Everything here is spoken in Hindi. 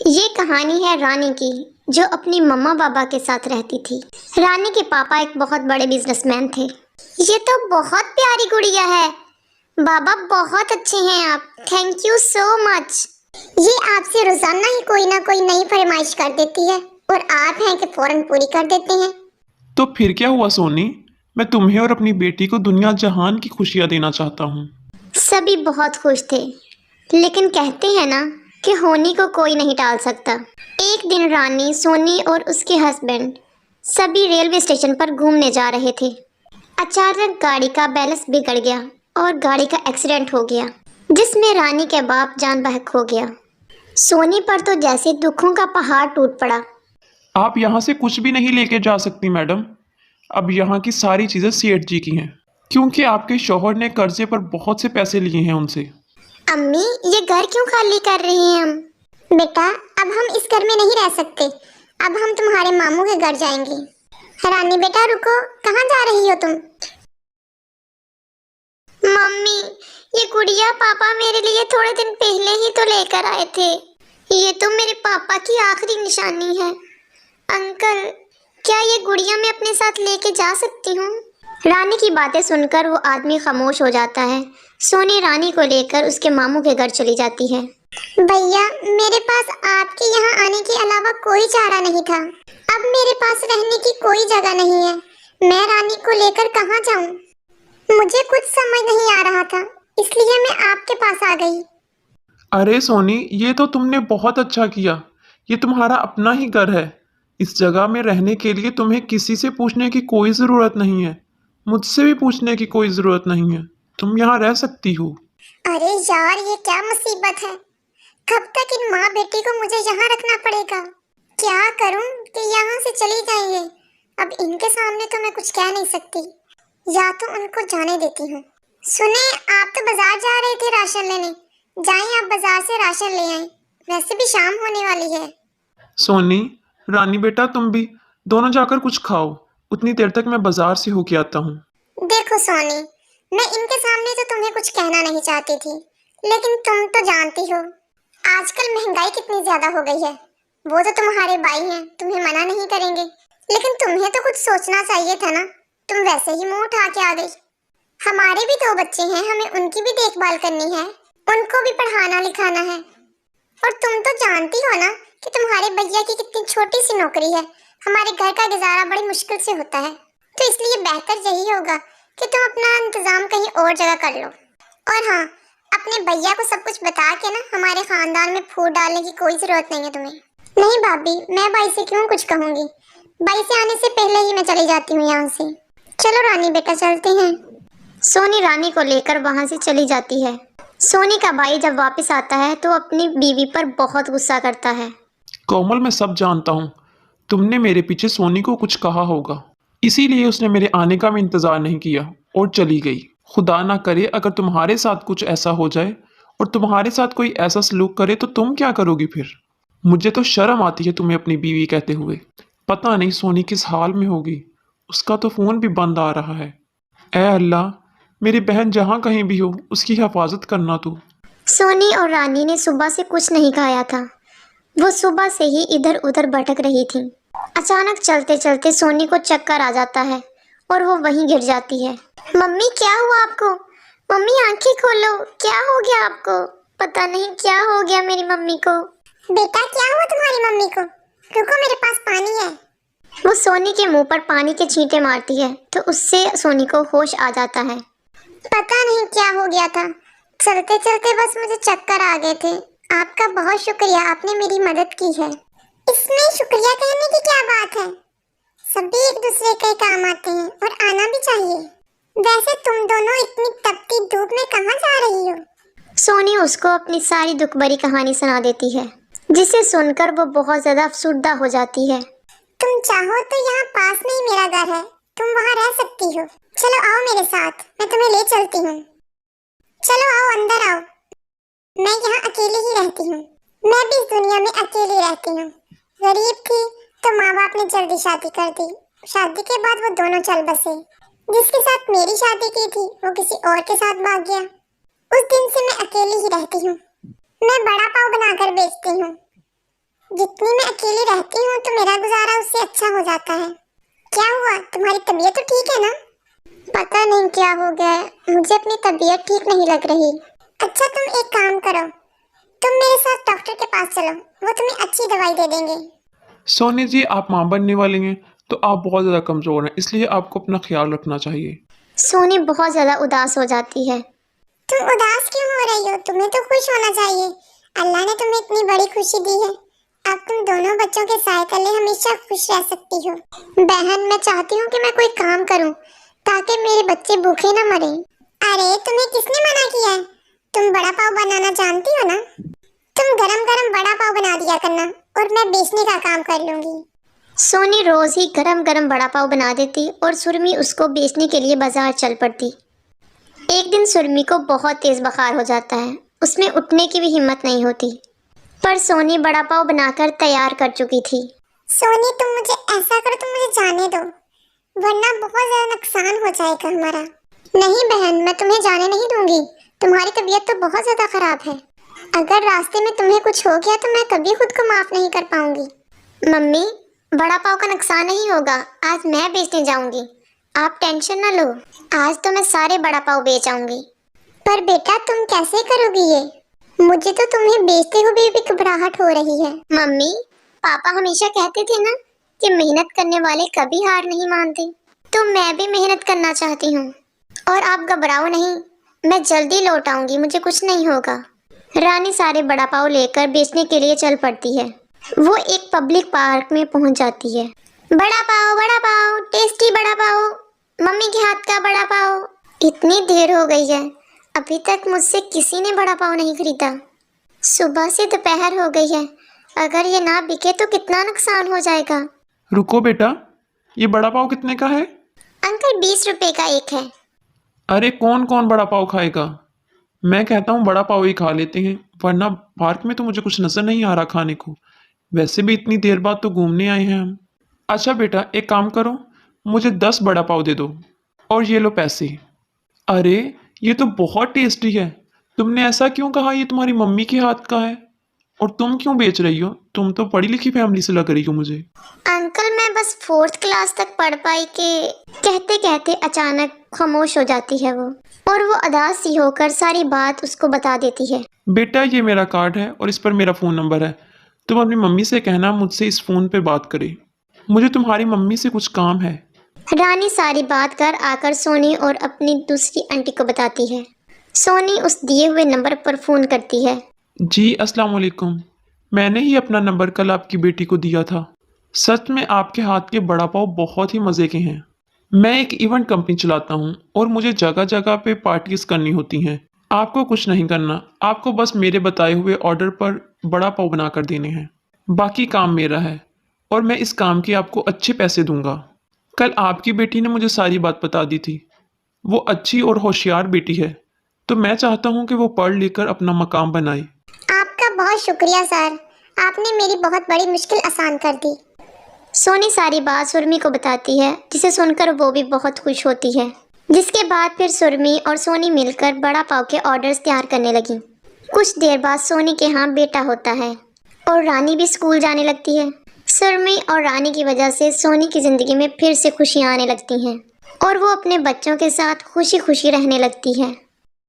ये कहानी है रानी की, जो अपनी मम्मा पापा के साथ रहती थी। रानी के पापा एक बहुत बड़े बिजनेसमैन थे। ये तो बहुत प्यारी गुड़िया है। बाबा बहुत अच्छे हैं आप, थैंक यू सो मच। ये आपसे रोजाना ही कोई ना कोई नई फरमाइश कर देती है और आप हैं कि फौरन पूरी कर देते हैं। तो फिर क्या हुआ सोनी? मैं तुम्हें और अपनी बेटी को दुनिया जहान की खुशियां देना चाहता हूँ। सभी बहुत खुश थे, लेकिन कहते हैं ना कि होनी को कोई नहीं टाल सकता। एक दिन रानी, सोनी और उसके हस्बैंड सभी रेलवे स्टेशन पर घूमने जा रहे थे। अचानक गाड़ी का बैलेंस बिगड़ गया और गाड़ी का एक्सीडेंट हो गया, जिसमें रानी के बाप जान बहक हो गया। सोनी पर तो जैसे दुखों का पहाड़ टूट पड़ा। आप यहाँ से कुछ भी नहीं लेके जा सकती मैडम। अब यहाँ की सारी चीज़ें सेठ जी की हैं, क्योंकि आपके शौहर ने कर्जे पर बहुत से पैसे लिए हैं उनसे। अम्मी, ये घर क्यों खाली कर रही हैं हम? बेटा, अब हम इस घर में नहीं रह सकते। अब हम तुम्हारे मामू के घर जाएंगे। रानी बेटा रुको, कहाँ जा रही हो तुम? मम्मी, ये गुड़िया पापा मेरे लिए थोड़े दिन पहले ही तो लेकर आए थे। ये तो मेरे पापा की आखिरी निशानी है। अंकल, क्या ये गुड़िया मैं अपने साथ लेके जा सकती हूँ? रानी की बातें सुनकर वो आदमी खामोश हो जाता है। सोनी रानी को लेकर उसके मामू के घर चली जाती है। भैया, मेरे पास आपके यहाँ आने के अलावा कोई चारा नहीं था। अब मेरे पास रहने की कोई जगह नहीं है। मैं रानी को लेकर कहाँ जाऊँ? मुझे कुछ समझ नहीं आ रहा था, इसलिए मैं आपके पास आ गई। अरे सोनी, ये तो तुमने बहुत अच्छा किया। ये तुम्हारा अपना ही घर है। इस जगह में रहने के लिए तुम्हें किसी से पूछने की कोई ज़रूरत नहीं है। मुझसे भी पूछने की कोई ज़रूरत नहीं है। तुम यहाँ रह सकती हो। अरे यार, ये क्या मुसीबत है। कब तक इन माँ बेटी को मुझे यहाँ रखना पड़ेगा? क्या करूँ कि यहाँ से चली जाएंगे? अब इनके सामने तो मैं कुछ कह नहीं सकती, या तो उनको जाने देती हूँ। सुने, आप तो बाजार जा रहे थे राशन लेने। जाएं, आप बाजार से राशन ले आएं। वैसे भी शाम होने वाली है। सोनी, रानी बेटा, तुम भी दोनों जाकर कुछ खाओ। उतनी देर तक मैं बाजार से होके आता हूँ। देखो सोनी, मैं इनके सामने तो तुम्हें कुछ कहना नहीं चाहती थी, लेकिन तुम तो जानती हो आजकल महंगाई कितनी ज्यादा हो गई है। वो तो तुम्हारे भाई हैं, तुम्हें मना नहीं करेंगे, लेकिन तुम्हें तो कुछ सोचना चाहिए था ना। तुम वैसे ही मुंह उठा के आ गई। हमारे भी 2 बच्चे हैं, हमें उनकी भी देखभाल करनी है, उनको भी पढ़ाना लिखाना है। और तुम तो जानती हो ना कि तुम्हारे भैया की कितनी छोटी सी नौकरी है। हमारे घर का गुजारा बड़ी मुश्किल से होता है, तो इसलिए बेहतर यही होगा कि तुम अपना इंतजाम कहीं और जगह कर लो। और हाँ, अपने भैया को सब कुछ बता के ना हमारे खानदान में फूट डालने की कोई जरूरत नहीं है तुम्हें। नहीं भाभी, मैं भाई से क्यों कुछ कहूँगी। भाई से आने से पहले ही मैं चली जाती हूँ यहाँ से। चलो रानी बेटा, चलते हैं। सोनी रानी को लेकर वहाँ से चली जाती है। सोनी का भाई जब वापस आता है तो अपनी बीवी पर बहुत गुस्सा करता है। कोमल, मैं सब जानता हूँ। तुमने मेरे पीछे सोनी को कुछ कहा होगा, इसीलिए उसने मेरे आने का भी इंतज़ार नहीं किया और चली गई। खुदा ना करे अगर तुम्हारे साथ कुछ ऐसा हो जाए और तुम्हारे साथ कोई ऐसा सलूक करे तो तुम क्या करोगी फिर? मुझे तो शर्म आती है तुम्हें अपनी बीवी कहते हुए। पता नहीं सोनी किस हाल में होगी। उसका तो फ़ोन भी बंद आ रहा है। ऐ अल्लाह, मेरी बहन जहाँ कहीं भी हो उसकी हिफाजत करना तू। सोनी और रानी ने सुबह से कुछ नहीं खाया था। वो सुबह से ही इधर उधर भटक रही थी। अचानक चलते चलते सोनी को चक्कर आ जाता है और वो वहीं गिर जाती है। मम्मी, क्या हुआ आपको? मम्मी, आंखें खोलो, क्या हो गया आपको? पता नहीं क्या हो गया मेरी मम्मी को। बेटा, क्या हुआ तुम्हारी मम्मी को? रुको, मेरे पास पानी है। वो सोनी के मुंह पर पानी के छींटे मारती है तो उससे सोनी को होश आ जाता है। पता नहीं क्या हो गया था, चलते चलते बस मुझे चक्कर आ गए थे। आपका बहुत शुक्रिया, आपने मेरी मदद की है। इसमें शुक्रिया कहने की क्या बात है? सभी एक दूसरे के काम आते हैं और आना भी चाहिए। वैसे तुम दोनों इतनी तपती धूप में कहाँ जा रही हो? सोनी उसको अपनी सारी दुख भरी कहानी सुना देती है, जिसे सुनकर वो बहुत ज्यादा अफसुर्दा हो जाती है। तुम चाहो तो यहाँ पास में ही मेरा घर है, तुम वहाँ रह सकती हो। चलो आओ मेरे साथ, मैं तुम्हें ले चलती हूँ। चलो आओ, अंदर आओ। मैं यहाँ अकेली ही रहती हूँ। मैं भी इस दुनिया में अकेली रहती हूँ। गरीब थी तो माँ बाप ने जल्दी शादी कर दी। शादी के बाद वो दोनों चल बसे। जिसके साथ मेरी शादी की थी वो किसी और के साथ भाग गया। उस दिन से मैं अकेली ही रहती हूँ। मैं बड़ा पाव बनाकर बेचती हूँ। जितनी मैं अकेली रहती हूँ तो मेरा गुजारा उससे अच्छा हो जाता है। क्या हुआ, तुम्हारी तबीयत तो ठीक है ना? पता नहीं क्या हो गया है, मुझे अपनी तबीयत ठीक नहीं लग रही। अच्छा, तुम एक काम करो, तुम मेरे साथ डॉक्टर के पास चलो, वो तुम्हें अच्छी दवाई दे देंगे। सोनी जी, आप माँ बनने वाली हैं तो आप बहुत ज़्यादा कमज़ोर हैं, इसलिए आपको अपना ख्याल रखना चाहिए। सोनी बहुत ज़्यादा उदास हो जाती है। तुम उदास क्यों हो रही हो? तुम्हें तो खुश होना चाहिए। अल्लाह ने तुम्हें इतनी बड़ी खुशी दी है। अब तुम दोनों बच्चों के साय तले हमेशा खुश रह सकती हो। बहन, मैं चाहती हूँ कि मैं कोई काम करूँ ताकि मेरे बच्चे भूखे न मरें। अरे, तुम्हें किसने मना किया है? तुम बड़ा पाव बनाना जानती हो ना? तुम गरम गरम बड़ा पाव बना दिया करना और मैं बेचने का काम कर लूंगी। सोनी रोज ही गरम गरम बड़ा पाव बना देती और सुरमी उसको बेचने के लिए बाजार चल पड़ती। एक दिन सुरमी को बहुत तेज बुखार हो जाता है, उसमें उठने की भी हिम्मत नहीं होती, पर सोनी बड़ा पाव बनाकर तैयार कर चुकी थी। सोनी, तुम मुझे ऐसा करो, तुम मुझे जाने दो, वरना बहुत ज्यादा नुकसान हो जाएगा हमारा। नहीं बहन, मैं तुम्हें जाने नहीं दूंगी। तुम्हारी तबीयत तो बहुत ज्यादा खराब है। अगर रास्ते में तुम्हें कुछ हो गया तो मैं कभी खुद को माफ नहीं कर पाऊंगी। मम्मी, बड़ा पाव का नुकसान नहीं होगा, आज मैं बेचने जाऊंगी, आप टेंशन न लो। आज तो मैं सारे बड़ा पाव बेच आऊंगी। पर बेटा, तुम कैसे करोगी ये? मुझे तो तुम्हें बेचते हुए भी घबराहट हो रही है। मम्मी, पापा हमेशा कहते थे ना कि मेहनत करने वाले कभी हार नहीं मानते, तो मैं भी मेहनत करना चाहती हूँ। और आप घबराओ नहीं, मैं जल्दी लौट आऊंगी, मुझे कुछ नहीं होगा। रानी सारे बड़ा पाव लेकर बेचने के लिए चल पड़ती है। वो एक पब्लिक पार्क में पहुंच जाती है। बड़ा पाव, टेस्टी बड़ा पाव, मम्मी के हाथ का बड़ा पाव। इतनी देर हो गई है, अभी तक मुझसे किसी ने बड़ा पाव नहीं खरीदा। सुबह से दोपहर हो गई है, अगर ये ना बिके तो कितना नुकसान हो जाएगा। रुको बेटा, ये बड़ा पाव कितने का है? अंकल, 20 रुपए का एक है। अरे कौन कौन बड़ा पाव खाएगा? मैं कहता हूँ बड़ा पाव ही खा लेते हैं, वरना पार्क में तो मुझे कुछ नजर नहीं आ रहा खाने को। वैसे भी इतनी देर बाद तो घूमने आए हैं हम। अच्छा बेटा, एक काम करो, मुझे 10 बड़ा पाव दे दो और ये लो पैसे। अरे ये तो बहुत टेस्टी है, तुमने ऐसा क्यों कहा ये तुम्हारी मम्मी के हाथ का है? और तुम क्यों बेच रही हो? तुम तो पढ़ी लिखी फैमिली से लग रही हो मुझे। अंकल, मैं बस 4th क्लास तक पढ़ पाई के कहते कहते अचानक खामोश हो जाती है वो, और वो उदास सी होकर सारी बात उसको बता देती है। बेटा, ये मेरा कार्ड है और इस पर मेरा फ़ोन नंबर है। तुम अपनी मम्मी से कहना मुझसे इस फ़ोन पे बात करे, मुझे तुम्हारी मम्मी से कुछ काम है। रानी सारी बात कर आकर सोनी और अपनी दूसरी आंटी को बताती है। सोनी उस दिए हुए नंबर पर फ़ोन करती है। जी अस्सलाम वालेकुम, मैंने ही अपना नंबर कल आपकी बेटी को दिया था। सच में आपके हाथ के बड़ा पाव बहुत ही मज़े के हैं। मैं एक इवेंट कंपनी चलाता हूँ और मुझे जगह जगह पे पार्टीज करनी होती हैं। आपको कुछ नहीं करना, आपको बस मेरे बताए हुए ऑर्डर पर बड़ा पाव बना कर देने हैं। बाकी काम मेरा है और मैं इस काम के आपको अच्छे पैसे दूंगा। कल आपकी बेटी ने मुझे सारी बात बता दी थी। वो अच्छी और होशियार बेटी है, तो मैं चाहता हूँ कि वो पढ़ लिख कर अपना मकाम बनाए। आपका बहुत शुक्रिया सर, आपने मेरी बहुत बड़ी मुश्किल आसान कर दी। सोनी सारी बात सुरमी को बताती है, जिसे सुनकर वो भी बहुत खुश होती है। जिसके बाद फिर सुरमी और सोनी मिलकर बड़ा पाव के ऑर्डर्स तैयार करने लगी। कुछ देर बाद सोनी के यहाँ बेटा होता है और रानी भी स्कूल जाने लगती है। सुरमी और रानी की वजह से सोनी की ज़िंदगी में फिर से खुशियाँ आने लगती हैं और वो अपने बच्चों के साथ खुशी खुशी रहने लगती है।